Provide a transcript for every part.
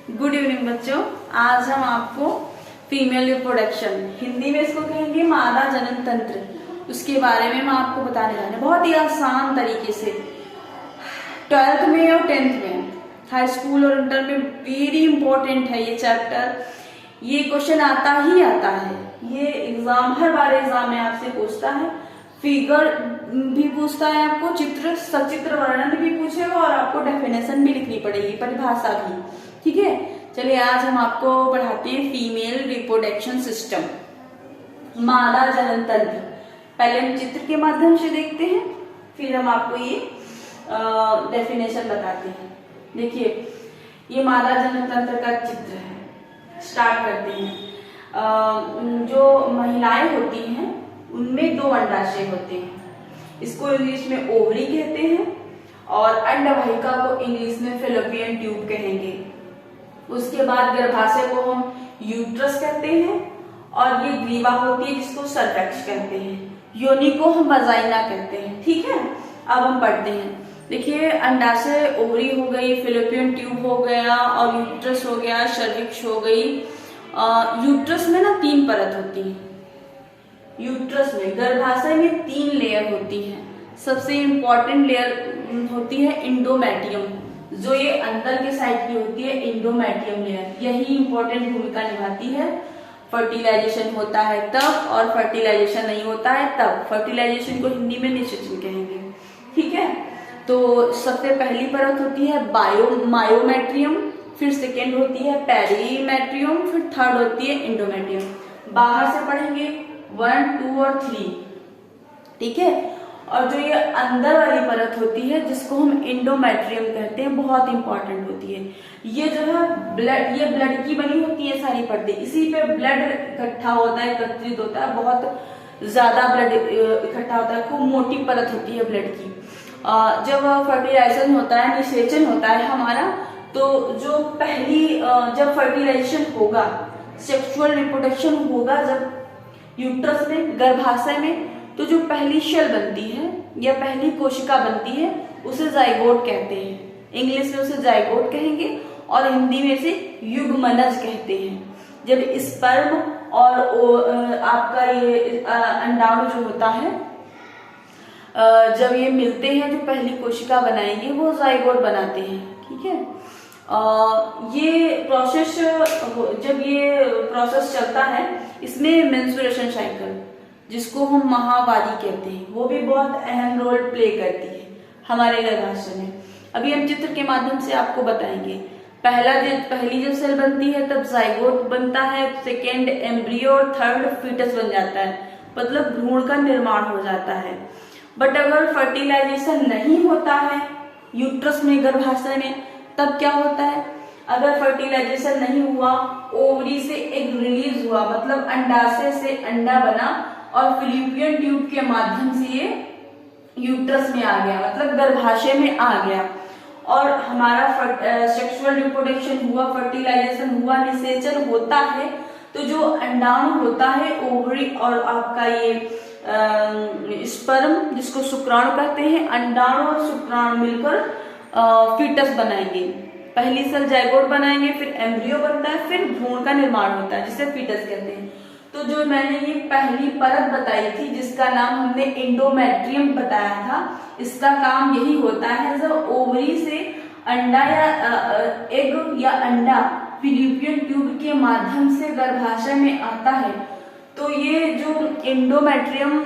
Good evening बच्चों। आज हम आपको फीमेल रिप्रोडक्शन, हिंदी में इसको कहेंगे मादा जनन तंत्र, उसके बारे में हम आपको बताने जा रहे हैं बहुत ही आसान तरीके से। 12th में और 10th में, हाई स्कूल और इंटर में वेरी इंपॉर्टेंट है ये चैप्टर। ये क्वेश्चन आता ही आता है, ये एग्जाम हर बार एग्जाम में आपसे पूछता है। फिगर भी पूछता है आपको, चित्र सचित्र वर्णन भी पूछेगा और आपको डेफिनेशन भी लिखनी पड़ेगी, परिभाषा भी। ठीक है, चलिए आज हम आपको पढ़ाते हैं फीमेल रिप्रोडक्शन सिस्टम, मादा जनन तंत्र। पहले हम चित्र के माध्यम से देखते हैं, फिर हम आपको ये डेफिनेशन बताते हैं। देखिए, ये मादा जनन तंत्र का चित्र है। स्टार्ट करते हैं। जो महिलाएं होती हैं उनमें 2 अंडाशय होते हैं, इसको इंग्लिश में ओवरी कहते हैं और अंडवाहिका को इंग्लिश में फैलोपियन ट्यूब कहेंगे। उसके बाद गर्भाशय को हम यूट्रस कहते हैं और ये ग्रीवा होती है जिसको सर्वेक्स कहते हैं। योनि को हम वजाइना कहते हैं। ठीक है, अब हम पढ़ते हैं। देखिए, अंडाशय ओवरी हो गई, फैलोपियन ट्यूब हो गया और यूट्रस हो गया, सर्विक्स हो गई। यूट्रस में ना 3 परत होती है। यूट्रस में, गर्भाशय में 3 लेयर होती है। सबसे इंपॉर्टेंट लेयर होती है इंडोमेट्रियम, जो ये अंदर के साइड की होती है इंडोमेट्रियम लेयर। यही इंपॉर्टेंट भूमिका निभाती है। फर्टिलाइजेशन होता है तब और फर्टिलाइजेशन नहीं होता है तब। फर्टिलाइजेशन को हिंदी में निषेचन कहेंगे। ठीक है, तो सबसे पहली परत होती है मायोमेट्रियम, फिर सेकेंड होती है पेरीमेट्रियम, फिर थर्ड होती है इंडोमेट्रियम। बाहर से पढ़ेंगे 1, 2 और 3। ठीक है, और जो ये अंदर वाली परत होती है जिसको हम इंडोमेट्रियम कहते हैं, बहुत इंपॉर्टेंट होती है। ये जो है ब्लड, ये ब्लड की बनी होती है सारी परतें, इसी पे ब्लड इकट्ठा होता है, एकत्रित होता है, बहुत ज्यादा ब्लड इकट्ठा होता है, खूब मोटी परत होती है ब्लड की। जब फर्टिलाइजेशन होता है, निषेचन होता है हमारा, तो जो पहली जब फर्टिलाइजेशन होगा, सेक्सुअल रिप्रोडक्शन होगा जब यूट्रस में, गर्भाशय में, तो जो पहली शेल बनती है या पहली कोशिका बनती है उसे जाइगोट कहते हैं। इंग्लिश में उसे जाइगोट कहेंगे और हिंदी में इसे युग्मनज कहते हैं। जब स्पर्म और आपका ये अंडाणु जो होता है, जब ये मिलते हैं, जो पहली कोशिका बनाएंगे वो जाइगोट बनाते हैं। ठीक है, ये प्रोसेस, जब ये प्रोसेस चलता है, इसमें मेंस्ट्रुएशन साइकिल, जिसको हम माहवारी कहते हैं, वो भी बहुत अहम रोल प्ले करती है हमारे गर्भाशय में। अभी हम चित्र के माध्यम से आपको बताएंगे। पहली जब सेल बनती है तब जाइगोट बनता है, सेकेंड एम्ब्रियो और थर्ड फीटस बन जाता है, मतलब भ्रूण का निर्माण हो जाता है। बट अगर फर्टिलाइजेशन नहीं होता है यूट्रस में, गर्भाशय में, तब क्या होता है? अगर फर्टिलाइजेशन नहीं हुआ, ओवरी से एग रिलीज हुआ, मतलब अंडाशय से अंडा बना और फैलोपियन ट्यूब के माध्यम से ये यूट्रस में आ गया, मतलब गर्भाशय में आ गया, और हमारा सेक्सुअल रिप्रोडक्शन हुआ, फर्टिलाइजेशन हुआ, निषेचन होता है, तो जो अंडाणु होता है, ओवरी और आपका ये स्पर्म, जिसको शुक्राणु कहते हैं, अंडाणु और शुक्राणु मिलकर फीटस बनाएंगे। पहली सेल जाइगोट बनाएंगे, फिर एम्ब्रियो बनता है, फिर भ्रूण का निर्माण होता है, जिसे फीटस कहते हैं। तो जो मैंने ये पहली परत बताई थी, जिसका नाम हमने इंडोमेट्रियम बताया था, इसका काम यही होता है, जब ओवरी से अंडा या एग या अंडा फैलोपियन ट्यूब के माध्यम से गर्भाशय में आता है, तो ये जो इंडोमेट्रियम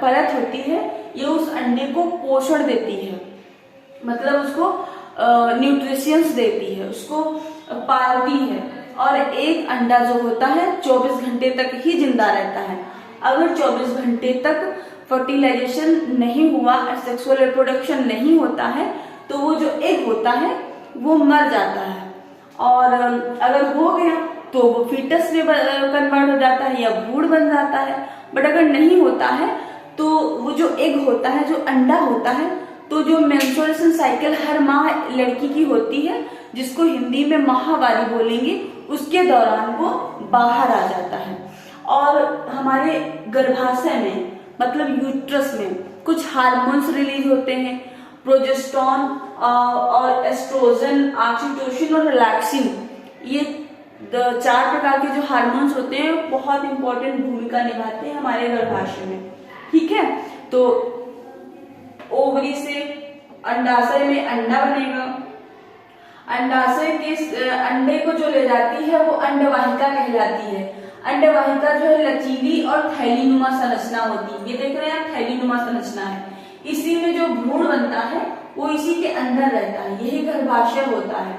परत होती है, ये उस अंडे को पोषण देती है, मतलब उसको न्यूट्रिशंस देती है, उसको पालती है। और एक अंडा जो होता है 24 घंटे तक ही जिंदा रहता है। अगर 24 घंटे तक फर्टिलाइजेशन नहीं हुआ, सेक्सुअल रिप्रोडक्शन नहीं होता है, तो वो जो एग होता है वो मर जाता है, और अगर हो गया तो वो फीटस में कन्वर्ट हो जाता है या भ्रूण बन जाता है। बट अगर नहीं होता है तो वो जो एग होता है, जो अंडा होता है, तो जो मेंस्ट्रुएशन साइकिल हर माह लड़की की होती है, जिसको हिंदी में माहवारी बोलेंगे, उसके दौरान वो बाहर आ जाता है। और हमारे गर्भाशय में, मतलब यूट्रस में, कुछ हार्मोन्स रिलीज होते हैं, प्रोजेस्टेरॉन और एस्ट्रोजन, ऑक्सीटोसिन और रिलैक्सिन, ये 4 प्रकार के जो हार्मोन्स होते हैं बहुत इंपॉर्टेंट भूमिका निभाते हैं हमारे गर्भाशय में। ठीक है, तो ओवरी से अंडाशय में अंडा बनेगा। अंडाशय के अंडे को जो ले जाती है वो अंडवाहिका कहलाती है। अंडवाहिका जो है लचीली और थैलीनुमा संरचना होती है। ये देख रहे हैं, थैलीनुमा संरचना है। इसी में जो भ्रूण बनता है वो इसी के अंदर रहता है, यही गर्भाशय होता है।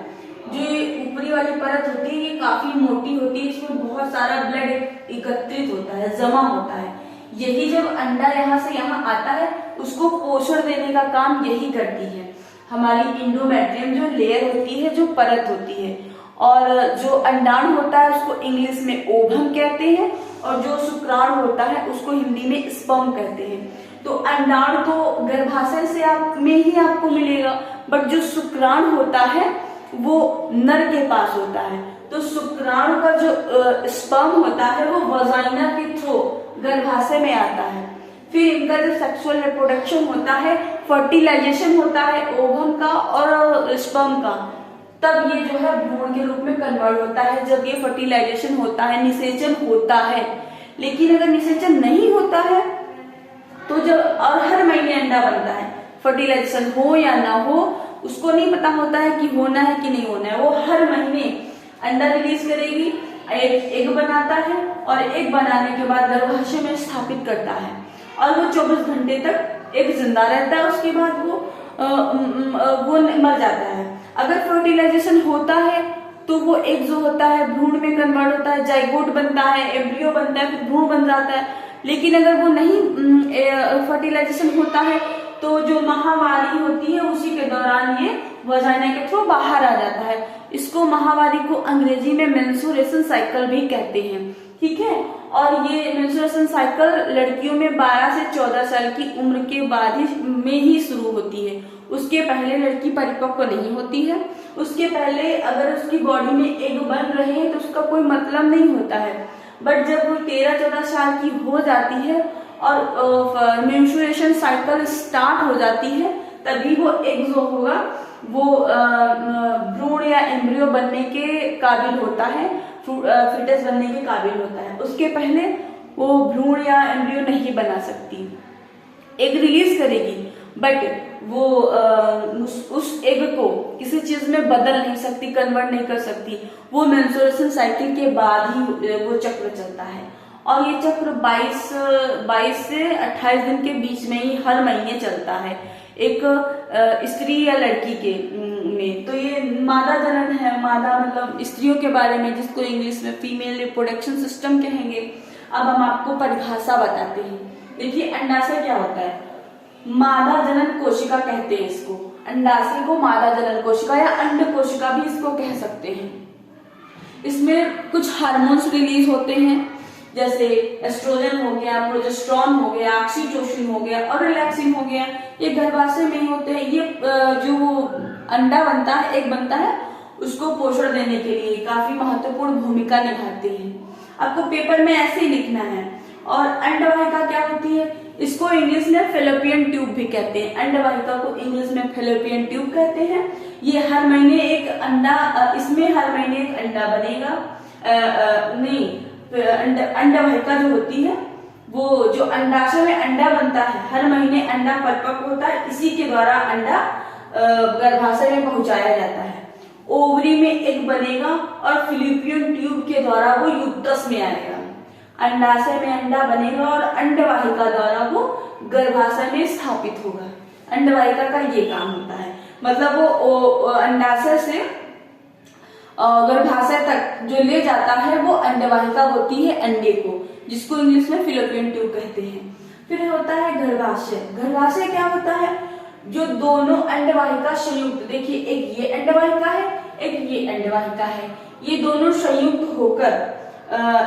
जो ये ऊपरी वाली परत होती है ये काफी मोटी होती है, इसमें बहुत सारा ब्लड एकत्रित होता है, जमा होता है। यही जब अंडा यहाँ से यहाँ आता है उसको पोषण देने का काम यही करती है हमारी इंडोमेट्रियम जो लेयर होती है, जो परत होती है। और जो अंडाणु होता है उसको इंग्लिश में ओवम कहते हैं, और जो शुक्राणु होता है उसको हिंदी में स्पर्म कहते हैं। तो अंडाणु तो गर्भाशय से में ही आपको मिलेगा, बट जो शुक्राणु होता है वो नर के पास होता है। तो शुक्राणु का जो स्पर्म होता है वो वजाइना के थ्रू गर्भाशय में आता है। फिर इनका जो सेक्सुअल रिप्रोडक्शन होता है, फर्टिलाइजेशन होता है ओवम का और स्पर्म का, तब ये जो है भ्रूण के रूप में कन्वर्ट होता है। जब ये फर्टिलाइजेशन होता है, निषेचन होता है। लेकिन अगर निषेचन नहीं होता है तो जब और हर महीने अंडा बनता है, फर्टिलाइजेशन हो या ना हो उसको नहीं पता होता है कि होना है कि नहीं होना है। वो हर महीने अंडा रिलीज करेगी, एक एग बनाता है और एग बनाने के बाद गर्भाशय में स्थापित करता है और वो 24 घंटे तक एग जिंदा रहता है। उसके बाद वो मर जाता है। अगर फर्टिलाइजेशन होता है तो वो एग जो होता है भ्रूण में कन्वर्ट होता है, जाइगोट बनता है, एम्ब्रियो बनता है, फिर भ्रूण बन जाता है। लेकिन अगर वो नहीं फर्टिलाइजेशन होता है तो जो माहवारी होती है उसी के दौरान ये वजाइना के थ्रू बाहर आ जाता है। इसको माहवारी को अंग्रेजी में मेंस्ट्रुएशन साइकिल भी कहते हैं। ठीक है, और ये मेंस्ट्रुएशन साइकिल लड़कियों में 12 से 14 साल की उम्र के बाद ही शुरू होती है। उसके पहले लड़की परिपक्व नहीं होती है। उसके पहले अगर उसकी बॉडी में एग बन रहे हैं तो उसका कोई मतलब नहीं होता है। बट जब वो 13-14 साल की हो जाती है और मेंस्ट्रुएशन साइकिल स्टार्ट हो जाती है, तभी वो एग जो होगा वो भ्रूण या एम्ब्रियो बनने के काबिल होता है, फिटस बनने के काबिल होता है। उसके पहले वो भ्रूण या एम्ब्रियो नहीं बना सकती। एग रिलीज करेगी बट वो उस एग को किसी चीज में बदल नहीं सकती, कन्वर्ट नहीं कर सकती। वो मेंस्ट्रुएशन साइकिल के बाद ही वो चक्र चलता है और ये चक्र 22 से 28 दिन के बीच में ही हर महीने चलता है एक स्त्री या लड़की के में। तो ये मादा जनन है। मादा मतलब स्त्रियों के बारे में, जिसको इंग्लिश में फीमेल रिप्रोडक्शन सिस्टम कहेंगे। अब हम आपको परिभाषा बताते हैं। देखिए अंडाशय क्या होता है, मादा जनन कोशिका कहते हैं इसको। अंडाशय को मादा जनन कोशिका या अंड कोशिका भी इसको कह सकते हैं। इसमें कुछ हार्मोन्स रिलीज होते हैं, जैसे एस्ट्रोजन हो गया, प्रोजेस्टेरॉन हो गया, ऑक्सीटोसिन हो गया और रिलैक्सिन हो गया। ये गर्भाशय में ही होते हैं। ये जो अंडा बनता है, एग बनता है, उसको पोषण देने के लिए काफी महत्वपूर्ण भूमिका निभाते हैं। आपको पेपर में ऐसे ही लिखना है। और अंडवाहिका क्या होती है, इसको इंग्लिश में फेलोपियन ट्यूब भी कहते हैं। अंडवाहिका को इंग्लिश में फेलोपियन ट्यूब कहते हैं। ये हर महीने एक अंडा, इसमें हर महीने एक अंडा बनेगा। अंडवाहिका जो होती है वो जो अंडाशय में अंडा बनता है, हर महीने अंडा परिपक्व होता है, इसी के द्वारा अंडा गर्भाशय में पहुंचाया जाता है। ओवरी में एग बनेगा और फेलोपियन ट्यूब के द्वारा वो यूट्रस में आएगा। अंडाशय में अंडा बनेगा और अंडवाहिका द्वारा वो गर्भाशय में स्थापित होगा। अंडवाहिका का ये काम होता है। मतलब वो अंडाशय से गर्भाशय तक जो ले जाता है वो अंडवाहिका होती है अंडे को, जिसको इंग्लिश में फेलोपियन ट्यूब कहते हैं। फिर होता है गर्भाशय। गर्भाशय क्या होता है, जो दोनों अंडवाहिका संयुक्त, देखिए एक ये अंडवाहिका है, एक ये अंडवाहिका है, ये दोनों संयुक्त होकर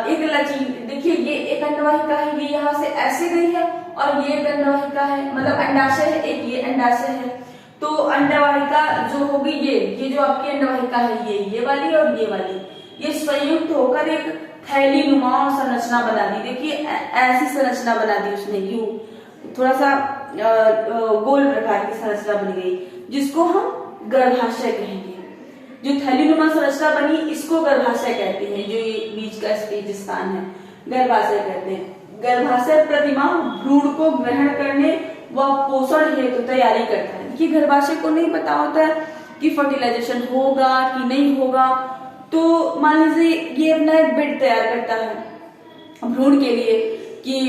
एक लचील, देखिए ये एक अंडवाहिका है, ये यहाँ से ऐसे गई है और ये एक अंडवाहिका है, मतलब अंडाशय है, एक ये अंडाशय है। तो अंडवाहिका जो होगी ये जो आपकी अंडवाहिका है, ये वाली और ये वाली, ये संयुक्त होकर एक थैलीनुमा संरचना बना दी। देखिए ऐसी संरचना बना दी उसने, यू थोड़ा सा गोल प्रकार की संरचना बन गई, जिसको हम गर्भाशय कहेंगे। जो थैलीनुमा संरचना बनी इसको गर्भाशय कहते हैं। जो ये बीच का स्पेस स्थान है गर्भाशय कहते हैं। गर्भाशय प्रतिमा भ्रूण को ग्रहण करने व पोषण हेतु तैयारी करता है। देखिए गर्भाशय को नहीं पता होता है कि फर्टिलाइजेशन होगा कि नहीं होगा, तो मान लीजिए ये अपना एक बेड तैयार करता है भ्रूण के लिए कि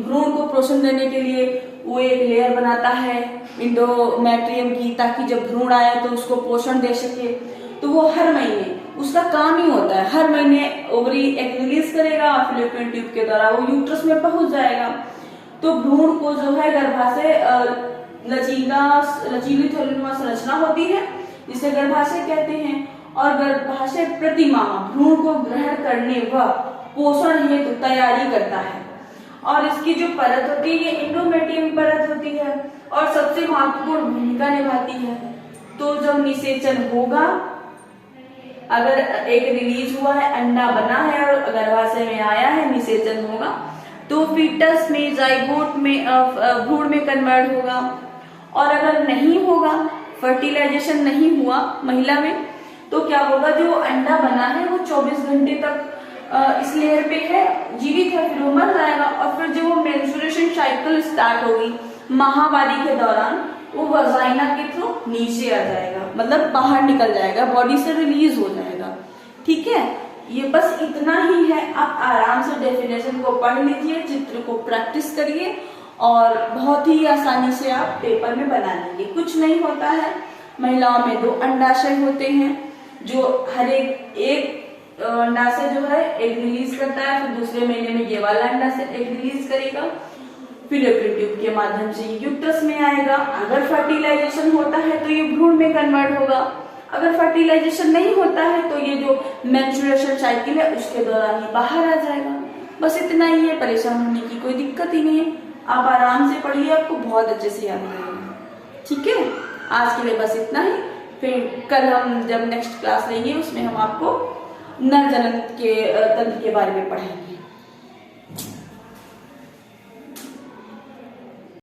भ्रूण को पोषण देने के लिए वो एक लेयर बनाता है इंडोमेट्रियम की, ताकि जब भ्रूण आए तो उसको पोषण दे सके। तो वो हर महीने उसका काम ही होता है, हर महीने ओवरी एक रिलीज करेगा, फैलोपियन ट्यूब के द्वारा वो यूट्रस में पहुंच जाएगा। तो भ्रूण को जो है गर्भाशय लचीली थैलीनुमा संरचना होती है जिसे गर्भाशय कहते हैं। और गर्भाशय प्रतिमा भ्रूण को ग्रहण करने व पोषण हेतु तैयारी करता है। और इसकी जो परत होती है ये इंडोमेट्रियम परत होती है और सबसे महत्वपूर्ण भूमिका निभाती है। तो जब निषेचन होगा, अगर एक रिलीज हुआ है, अंडा बना है और गर्भाशय में आया है, निषेचन होगा, तो फीटस में जाइगोट में भ्रूण में कन्वर्ट होगा। और अगर नहीं होगा, फर्टिलाइजेशन नहीं हुआ महिला में, तो क्या होगा, जो अंडा बना है वो 24 घंटे तक इस लेयर पे है, जीवित है, फिर वो मर जाएगा। और फिर जो मेंस्ट्रुएशन साइकिल स्टार्ट होगी माहवारी के दौरान, वो वजाइना के थ्रू नीचे आ जाएगा, मतलब बाहर निकल जाएगा, बॉडी से रिलीज हो जाएगा। ठीक है, ये बस इतना ही है। आप आराम से डेफिनेशन को पढ़ लीजिए, चित्र को प्रैक्टिस करिए और बहुत ही आसानी से आप पेपर में बना लेंगे। कुछ नहीं होता है। महिलाओं में 2 अंडाशय होते हैं, जो हर एक अंडाशय जो है एक रिलीज करता है, फिर दूसरे महीने में ये वाला अंडाशय एक रिलीज करेगा, फैलोपियन ट्यूब के माध्यम से यूट्रस में आएगा। अगर फर्टिलाइजेशन होता है तो ये भ्रूण में कन्वर्ट होगा, अगर फर्टिलाइजेशन नहीं होता है तो ये जो मेंस्ट्रुएशन साइकिल है उसके दौरान ही बाहर आ जाएगा। बस इतना ही है, परेशान होने की कोई दिक्कत ही नहीं है। आप आराम से पढ़िए, आपको बहुत अच्छे से याद रहेगा। ठीक है, आज के लिए बस इतना ही। फिर कल हम जब नेक्स्ट क्लास लेंगे उसमें हम आपको नर जनन के तंत्र के बारे में पढ़ेंगे।